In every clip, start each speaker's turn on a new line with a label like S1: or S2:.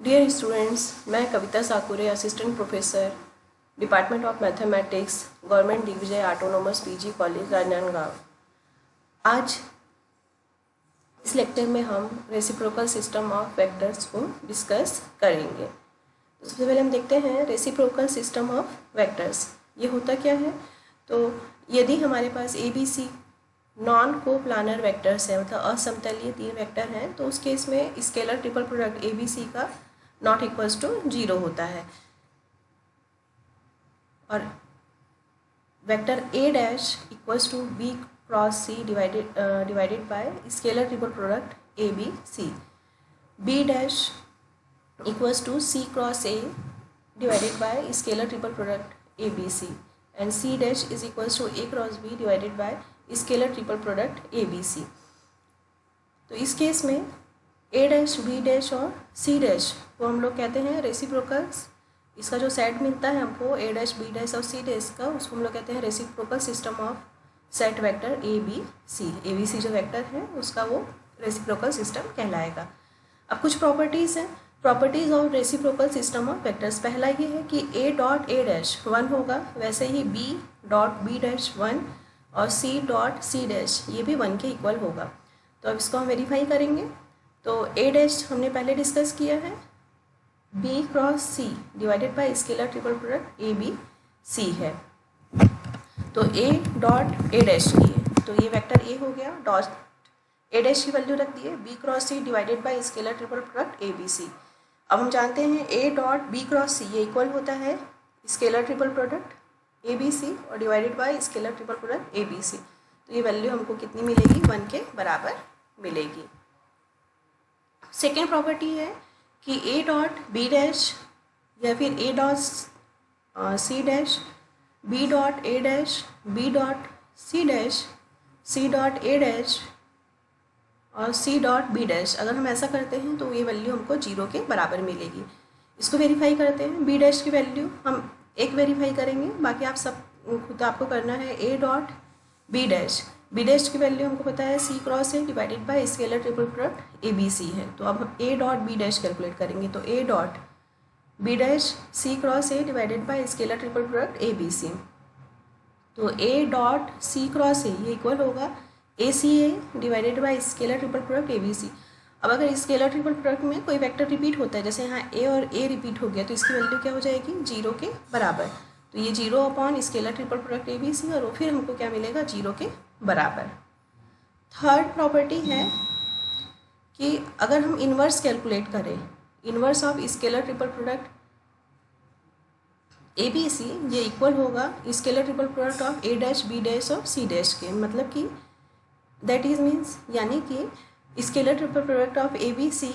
S1: Dear students, मैं Kavita Sakure, assistant professor, department of mathematics, government Digvijay autonomous PG college, Rajnandgaon. आज इस lecture में हम रेसिप्रोकल सिस्टम ऑफ वेक्टर्स को डिस्कस करेंगे। तो सबसे पहले हम देखते हैं रेसिप्रोकल सिस्टम ऑफ वेक्टर्स। ये होता क्या है? तो यदि हमारे पास ABC नॉन कोप्लानर वेक्टर्स है, मतलब असमतलीय 3 वेक्टर हैं, तो उस केस में स्केलर ट्रिपल प्रोडक्ट ABC का नॉट इक्वल्स टू 0 होता है और vector A dash equals to B cross C divided by scalar triple product ABC, B dash equals to C cross A divided by scalar triple product ABC and C dash is equals to A cross B divided by scalar triple product ABC। तो इस case में A dash B dash और C dash को हम लोग कहते हैं reciprocals. इसका जो सेट मिलता है हमको A डैश B डैश और C डैश का, उसको हम लोग कहते हैं reciprocal system of set vector ABC। ABC जो वेक्टर है उसका वो रेसिप्रोकल सिस्टम कहलाएगा। अब कुछ प्रॉपर्टीज़ हैं, properties of reciprocal system of vectors. पहला ये है कि A डॉट A डैश 1 होगा, वैसे ही B डॉट B डैश 1 और C डॉट C डैश ये भी 1 के इक्वल होगा। तो अब इसको हम वेरीफाई करेंगे। तो A डैश हमने पहले डिस्कस किया है, B cross C divided by scalar triple product ABC है। तो A डॉट A डैश की है, तो ये वेक्टर A हो गया। डॉट A डैश की वैल्यू रख दिए B cross C divided by scalar triple product ABC। अब हम जानते हैं A dot B cross C ये इक्वल होता है स्केलर ट्रिपल प्रोडक्ट ABC और divided by scalar triple product ABC। तो ये वैल्यू हमको कितनी मिलेगी? 1 के बराबर मिलेगी। सेकेंड प्रॉपर्टी है कि A डॉट B डैश या फिर A dot C dash, B dot A dash, B dot C dash, C dot A dash और C डॉट B डैश, अगर हम ऐसा करते हैं तो ये वैल्यू हमको 0 के बराबर मिलेगी। इसको वेरीफाई करते हैं। B डैश की वैल्यू हम एक वेरीफाई करेंगे, बाकी आप सब खुद आपको करना है। A dot B dash, B dash की वैल्यू हमको पता है C cross A divided by scalar triple product ABC है। तो अब हम A dot B dash calculate करेंगे। तो A dot B dash C cross A divided by scalar triple product ABC। तो A dot C cross A ये equal होगा ACA divided by scalar triple product ABC। अब अगर scalar triple product में कोई vector repeat होता है, जैसे यहाँ A और A रिपीट हो गया, तो इसकी वैल्यू क्या हो जाएगी? 0 के बराबर। तो ये 0 upon scalar triple product ABC और फिर हमको क्या मिलेगा? 0 के बराबर। थर्ड प्रॉपर्टी है कि अगर हम इन्वर्स कैलकुलेट करें, inverse of scalar triple product ABC ये इक्वल होगा scalar triple product of A dash B dash और C डैश के। मतलब कि दैट इज मीन्स यानी कि scalar triple product of ABC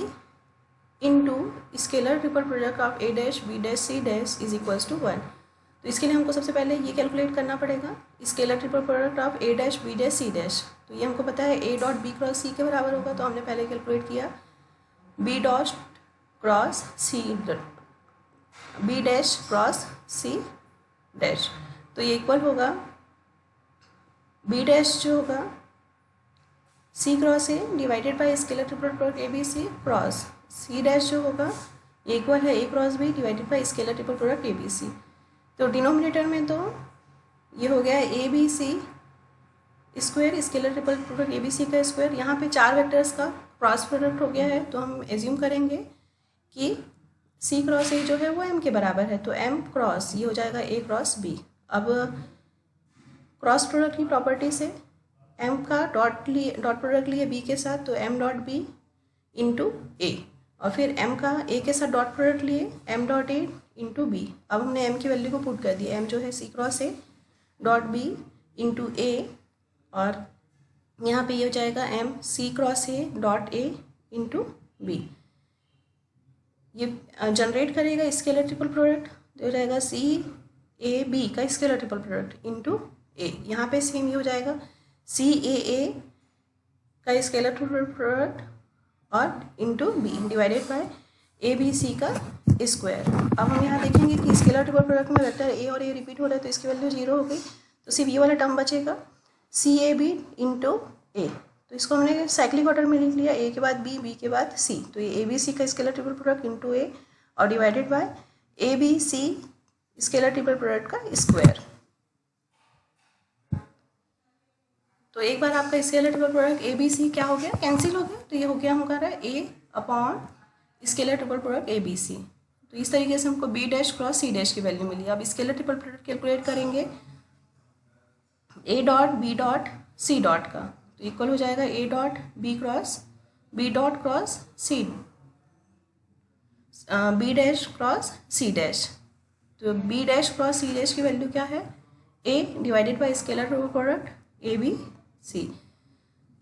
S1: into scalar triple product of A dash B dash C dash is equals to 1। तो इसके लिए हमको सबसे पहले ये कैलकुलेट करना पड़ेगा scalar triple product of A dash B dash C dash. तो ये हमको पता है A dot B cross C के बराबर होगा, तो हमने पहले कैलकुलेट किया B dot cross C B dash cross C dash. तो ये इक्वल होगा B डैश जो होगा C cross A divided by scalar triple product ABC cross C dash जो होगा ये इक्वल है A cross B divided by scalar triple product ABC। तो डिनोमिनेटर में तो ये हो गया ABC square scalar triple product ABC का स्क्वायर। यहाँ पे 4 वेक्टर्स का क्रॉस प्रोडक्ट हो गया है, तो हम एज्यूम करेंगे कि C क्रॉस A जो है वो M के बराबर है। तो M क्रॉस ये हो जाएगा A क्रॉस B। अब क्रॉस प्रोडक्ट की प्रॉपर्टी से M का डॉट प्रोडक्ट लिए B के साथ, तो M dot B into A, और फिर M का A के साथ डॉट प्रोडक्ट लिए M dot A into B। अब हमने M की वैल्यू को पुट कर दिया, M जो है C cross A dot B into A, और यहाँ पे ये हो जाएगा M C cross A dot A into B। ये जनरेट करेगा स्केलर ट्रिपल प्रोडक्ट, तो हो जाएगा CAB का scalar triple product into A। यहाँ पे सेम ये हो जाएगा CAA का स्केलर ट्रिपल प्रोडक्ट और into B divided bye ABC का स्क्वायर। अब हम यहाँ देखेंगे कि स्केलर ट्रिपल प्रोडक्ट में वेक्टर A और A रिपीट हो रहा है, तो इसकी वैल्यू 0 हो गई। तो सिर्फ ये वाला टर्म बचेगा CAB इंटू A। तो इसको हमने साइक्लिक ऑर्डर में लिख लिया, ए के बाद बी, बी के बाद सी। तो ये ए बी सी का scalar triple product into A और divided by A B C scalar triple product का स्क्वायर। तो एक बार आपका scalar triple product A B C क्या हो गया, कैंसिल हो गया। तो ये हो गया हमारा A upon scalar triple product A B C. तो इस तरीके से हमको बी डैश क्रॉस सी डैश की वैल्यू मिली। अब स्केलर ट्रिपल प्रोडक्ट कैलकुलेट करेंगे A dot B dot C dot का, तो इक्वल हो जाएगा A dot B dot cross C, B dash cross C dash. तो बी डैश क्रॉस सी डैश की वैल्यू क्या है, ए divided by scalar triple product A B C.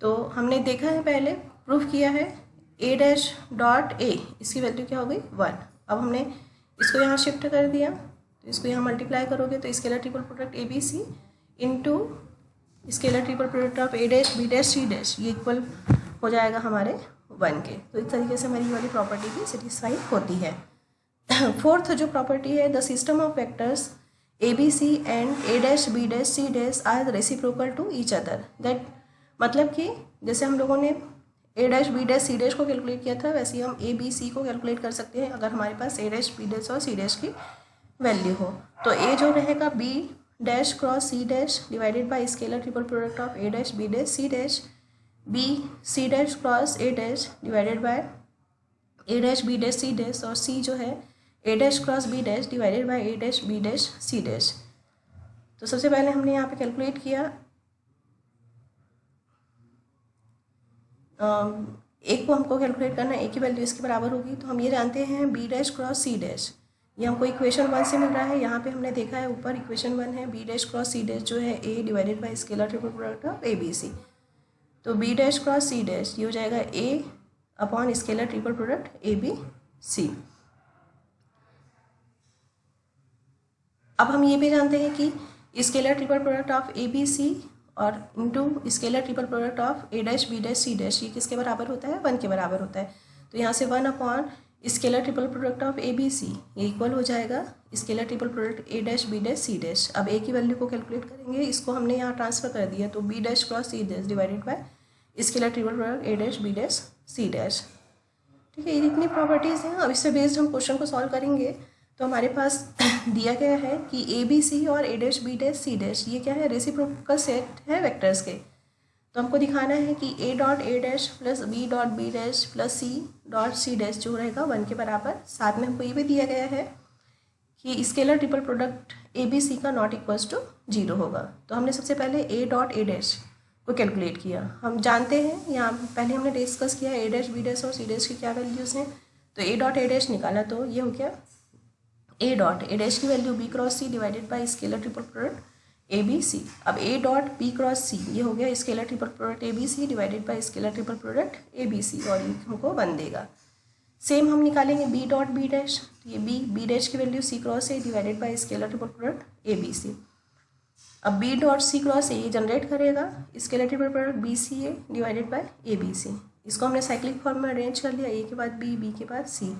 S1: तो हमने देखा है, पहले प्रूफ किया है, ए डैश डॉट ए, इसकी वैल्यू क्या हो गई 1। अब हमने इसको यहाँ शिफ्ट कर दिया, तो इसको यहाँ मल्टीप्लाई करोगे तो scalar triple product A B C into scalar triple product of A dash B dash C dash, ये इक्वल हो जाएगा हमारे 1 के। तो इस तरीके से हमारी वाली प्रॉपर्टी भी सेटिस्फाई होती है। फोर्थ जो प्रॉपर्टी है, the system of vectors A B C and A dash B dash C dash are reciprocal to each other. That मतलब कि जैसे हम लोगों ने A dash B dash C dash को कैलकुलेट किया था, वैसे ही हम ए बी सी को कैलकुलेट कर सकते हैं अगर हमारे पास ए डैश बी डैश और सी डैश की वैल्यू हो। तो ए जो रहेगा b dash cross C dash divided by scalar triple product of A dash B dash C dash, b c dash cross a dash divided by a dash B dash C dash, और c जो है a dash cross b dash divided by a dash B dash C dash. तो सबसे पहले हमने यहाँ पे calculate किया, एक को हमको कैलकुलेट करना है, ए की वैल्यू इसके बराबर होगी। तो हम ये जानते हैं बी डैश क्रॉस सी डैश, ये हमको इक्वेशन 1 से मिल रहा है। यहाँ पे हमने देखा है ऊपर इक्वेशन 1 है, बी डैश क्रॉस सी डैश जो है ए divided by scalar triple product of A B C. तो बी डैश क्रॉस सी डैश ये हो जाएगा a upon scalar triple product A B C. अब हम ये भी जानते हैं कि scalar triple product of A B C और into scalar triple product of A dash B dash C dash, ये किसके बराबर होता है, 1 के बराबर होता है। तो यहाँ से 1 upon scalar triple product of A B C ये इक्वल हो जाएगा scalar triple product A dash B dash C dash. अब ए की वैल्यू को कैलकुलेट करेंगे, इसको हमने यहाँ ट्रांसफर कर दिया, तो B dash cross C dash divided by scalar triple product A dash B dash C dash. ठीक है, ये इतनी प्रॉपर्टीज़ हैं। अब इससे बेस्ड हम क्वेश्चन को सॉल्व करेंगे। तो हमारे पास दिया गया है कि ए बी सी और a dash B dash C dash ये क्या है, रेसिप्रोकल सेट है वेक्टर्स के। तो हमको दिखाना है कि A dot A dash plus B dot B dash plus C dot C dash जो रहेगा 1 के बराबर। साथ में हमको ये भी दिया गया है कि scalar triple product A B C का नॉट इक्वल्स टू 0 होगा। तो हमने सबसे पहले ए डॉट ए डैश को कैलकुलेट किया। हम जानते हैं, यहाँ पहले हमने डिस्कस किया ए डैश बी डैश और सी डैश की क्या वैल्यूज़ हैं। तो ए डॉट ए डैश निकाला, तो ये हो गया ए डॉट ए डैश की value B cross C divided by scalar triple product A B C. अब A dot B cross C ये हो गया scalar triple product A B C divided by scalar triple product A B C, और ये हमको 1 देगा। Same हम निकालेंगे बी डॉट बी डैश, ये बी डैश की value C cross A divided by scalar triple product A B C. अब b dot c cross a ये जनरेट करेगा scalar triple product b C a divided by A B c. इसको हमने cyclic form में arrange कर लिया, ए के बाद बी, बी के बाद सी।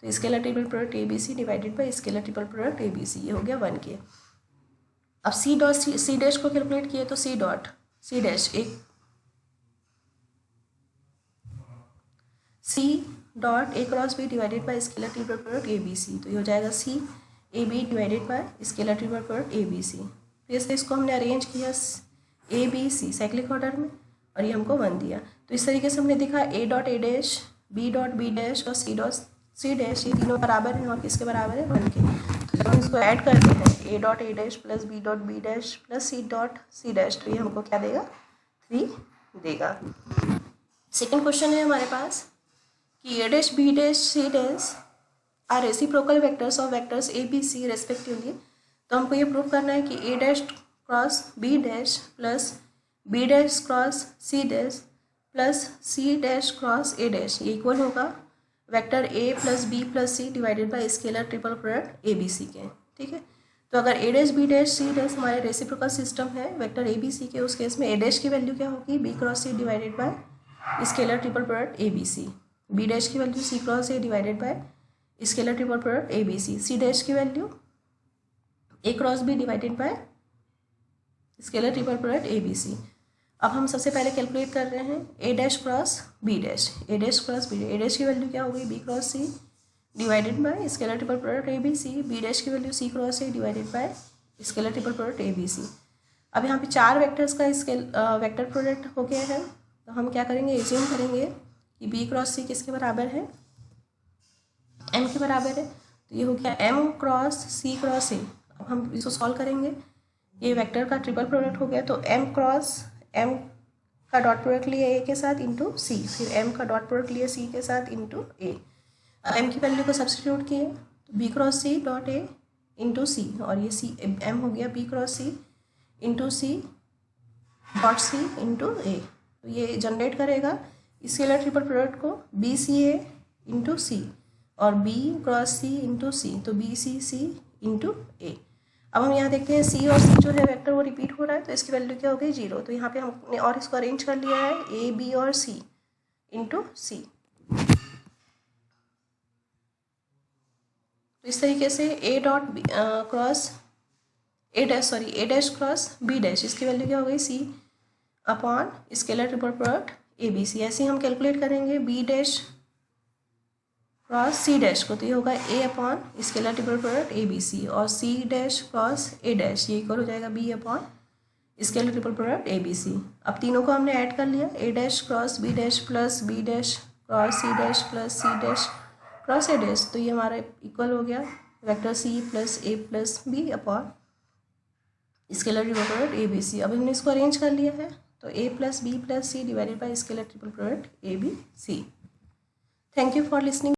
S1: तो scalar triple product A B C divided by scalar triple product A B C, ये हो गया 1 के। अब सी डॉट सी डैश को कैलकुलेट किया, तो सी डॉट सी डैश एक c dot a cross b divided by scalar triple product A B C. तो ये हो जाएगा c a b divided by scalar triple product A B c. फिर से इसको हमने अरेंज किया A B C cyclic order में, और ये हमको 1 दिया। तो इस तरीके से हमने देखा A dot A dash B dot B dash और सी डॉट सी डैश ये तीनों बराबर हैं, और किसके बराबर है, 1 के। तो जब हम इसको ऐड करते हैं A dot A dash plus B dot B dash plus C dot C dash, तो ये हमको क्या देगा, 3 देगा। सेकेंड क्वेश्चन है हमारे पास कि a dash B dash C dash are reciprocal vectors of vectors A B c respectively. तो हमको ये प्रूव करना है कि a dash cross b dash plus b dash cross C dash plus c dash cross a dash ये equal होगा vector a plus b plus c divided by scalar triple product A B c के। ठीक है, तो अगर a dash B dash C dash हमारे reciprocal system है vector A B c के, उस केस में ए डैश की वैल्यू क्या होगी, b cross C divided by scalar triple product A B c. B dash की value C cross A divided by scalar triple product A B c. C dash की value a cross b divided by scalar triple product A B C. अब हम सबसे पहले calculate कर रहे हैं a dash cross b dash, a dash cross b dash. A dash की value क्या हो गई, B cross C divided by scalar triple product A B c. B dash की value C cross A divided by scalar triple product A B C. अब यहाँ पे 4 vectors का vector product हो गया है, तो हम क्या करेंगे, एज्यूम करेंगे कि बी क्रॉस सी किसके बराबर है, एम के बराबर है। तो ये हो गया M cross C cross A. अब हम इसको सॉल्व करेंगे, ये वेक्टर का ट्रिपल प्रोडक्ट हो गया, तो एम क्रॉस एम का डॉट प्रोडक्ट लिए ए के साथ इंटू सी, फिर एम का डॉट प्रोडक्ट लिए सी के साथ इंटू ए। एम की वैल्यू को सब्सटीट्यूट किए तो B cross C dot A into C, और ये सी एम हो गया B cross C into C dot C into A. तो ये जनरेट करेगा स्केलर ट्रिपल प्रोडक्ट को B C A into C और B cross C into C, तो बी सी सी इंटू ए। अब हम यहाँ देखते हैं सी और सी जो है वेक्टर वो रिपीट हो रहा है, तो इसकी वैल्यू क्या हो गई, 0। तो यहाँ पे हमने और इसको अरेंज कर लिया है ए बी और सी इंटू सी। तो इस तरीके से a dash cross b dash, इसकी वैल्यू क्या हो गई, c upon scalar triple product A B c. ऐसे ही हम कैलकुलेट करेंगे बी डैश क्रॉस सी डैश को, तो ये होगा a upon scalar triple product A B C, और c dash cross a dash ये इक्वल हो जाएगा b upon scalar triple product A B C. अब तीनों को हमने ऐड कर लिया, ए dash cross b dash plus b dash cross C dash plus c dash cross a dash, तो ये हमारा इक्वल हो गया vector c plus a plus b upon scalar triple product A B C. अब हमने इसको अरेंज कर लिया है, तो a plus b plus c divided by scalar triple product A B c. Thank you for listening.